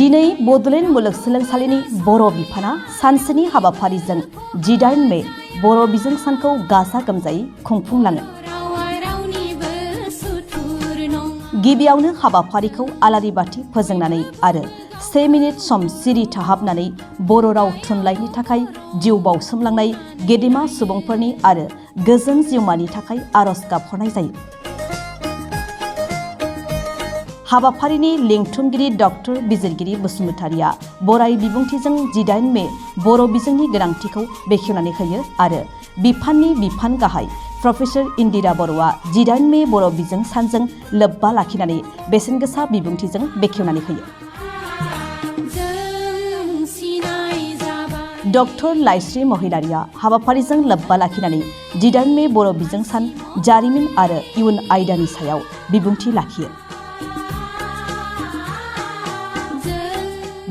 दिनै बड'लेण्ड मुलुगसोलोंसालिनि बर' बिफाना सानसेनि हाबाफारिजों 18 मे बर' बिजों सानखौ गाजा गोमजायै खुंफुंलाङो। गिबियावनो हाबाफारिखौ आलारि बाथि फोजोंनानै आरो 1 मिनिट सम सिरि थाहाबनानै बर' राव थुनलाइनि थाखाय जिउ बाउसोमलांनाय गेदेमा सुबुंफोरनि आरो गोजोन जिउमानि थाखाय आरज गाबहरनाय जायो। हाबाफारिनि लिंथुमगिरि डक्टर बिजिरगिरि बसुमतारिया बराय बिबुंथिजों 18 मे बर' बिजोंनि गोनांथिखौ बेखेवनानै होयो आरो बिफाननि बिफान गाहाय प्रफेसर इन्दिरा बर'आ 18 मे बर' बिजों सानजों लोब्बा लाखिनानै बेसेनगोसा बिबुंथिजों बेखेवनानै होयो। डक्टर लाइस्रि महिलारिया हाबाफारिजों लोब्बा लाखिनानै 18 मे बर' बिजों सान जारिमिन आरो इयुन आयदानि सायाव बिबुंथि लाखियो।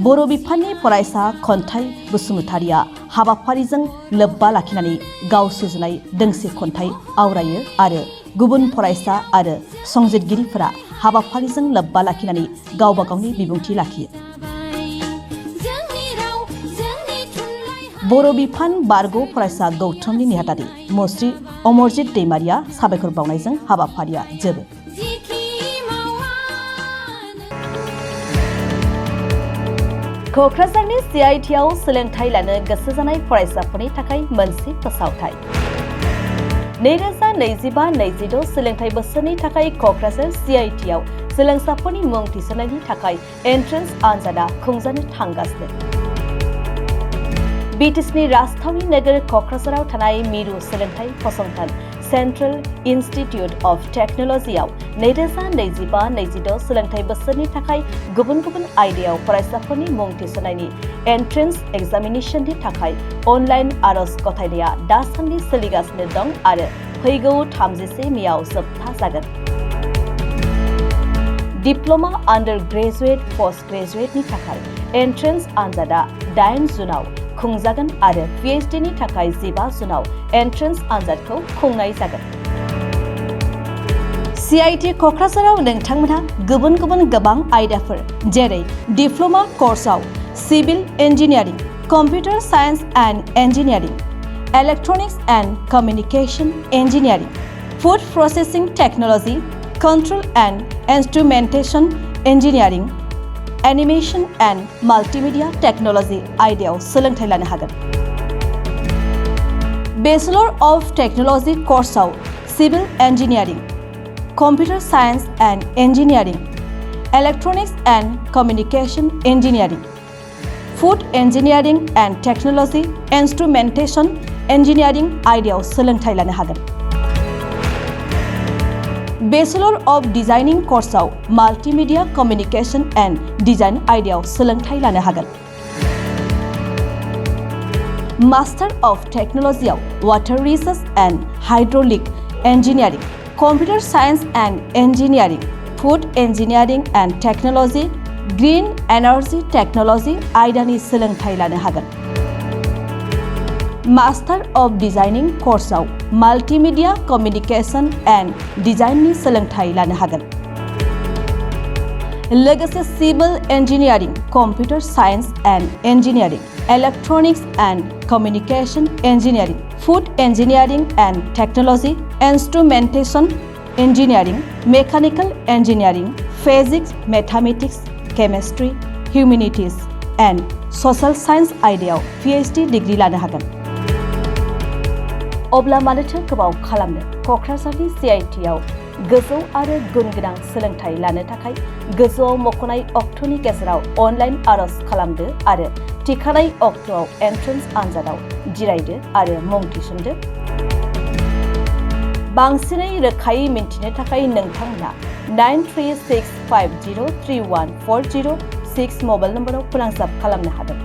बर' बिफाननि फरायसा खन्थाइ बसुमतारिया हाबाफारिजों लोब्बा लाखिनानै गाव सुजुनाय दोंसे खन्थाइ आवरायो आरो गुबुन फरायसा आरो संजितगिरिफोरा हाबाफारिजों लोब्बा लाखिनानै गावबा गावनि बिबुंथि लाखियो। बर' बिफान बारग' फरायसा गौथुमनि नेहाथारि मुस्रि अमरजित दैमारिया साबायखर बावनायजों हाबाफारिया जोबो। क'क्राझारनि CITआव सोलोंथाइ लानो गोसो जानाय फरायसाफोरनि थाखाय मोनसे फोसावथाय। 2025-26 सोलोंथाइ बोसोरनि थाखाय क'क्राझार CITआव सोलोंसाफोरनि मुं थिसननायनि थाखाय एन्ट्रेन्स आनजादा खुंजानो थांगासिनो। BTSनि राजथावनि नोगोर क'क्राझाराव थानाय मिरु सोलोंथाइ फसंथान सेन्ट्रेल इन्स्टिट्युट अफ टेक्न'लजियाव 2025-26 सोलोंथाइ बोसोरनि थाखाय गुबुन गुबुन आयदायाव फरायसाफोरनि मुं थिसननायनि एन्ट्रेन्स एग्जामिनेशननि थाखाय अनलाइन आरज गथायनाया दासान्दि सोलिगासिनो दं आरो फैगौ 31 मेआव जोबथा जागोन। डिप्ल'मा आन्डार ग्रेजुवेट पस्ट ग्रेजुवेटनि थाखाय एन्ट्रेन्स आनजादा 8 जुनाव खुंजागोन आरो PhDनि थाखाय 15 जुनाव एन्ट्रेन्स आनजादखौ खुंनाय जागोन। CIT क'क्राझाराव नोंथांमोनहा गुबुन गुबुन गोबां आयदाफोर जेरै डिप्ल'मा कर्सआव civil engineering, computer science and engineering, electronics and communication engineering, food processing technology, control and instrumentation engineering, animation and multimedia technology आयदायाव सोलोंथाइ लानो हागोन। बेचलर अफ टेक्न'लजि कर्सआव civil engineering, computer science and engineering, electronics and communication engineering, food engineering and technology, instrumentation engineering आयदायाव सोलोंथाइ लानो हागोन। Bachelor of designing कर्सआव माल्टिमिडिया कमिउनिकेशन एन्ड डिजाइन आयदायाव सोलोंथाइ लानो हागोन। Master of टेक्न'लजियाव water research and hydraulic engineering, computer science and engineering, food engineering and technology, green energy technology आयदानि सोलोंथाइ लानो हागोन। मास्टार अफ डिजाइनिं कर्सआव माल्टिमिडिया कमिउनिकेशन एन्ड डिजाइननि सोलोंथाइ लानो हागोन। लोगोसे civil engineering, computer science and engineering, electronics and communication engineering, food engineering and technology, instrumentation engineering, mechanical engineering, physics, mathematics, chemistry, humanities and social science आयदायाव PhD degree लानो हागोन। अब्ला मानोथो गोबाव खालामनो क'क्राझारनि CITआव गोजौ आरो गुन गोनां सोलोंथाइ लानो थाखाय गोजौआव मख'नाय अक्ट'नि गेजेराव अनलाइन आरज खालामदो आरो थिखानाय अक्ट'आव एन्ट्रेन्स आनजादाव जिरायदो आरो मुं थिसनदो। बांसिनै रोखायै मिन्थिनो थाखाय नोंथांमोनहा 9365031406 मबाइल नम्बराव फोनांजाब खालामनो हागोन।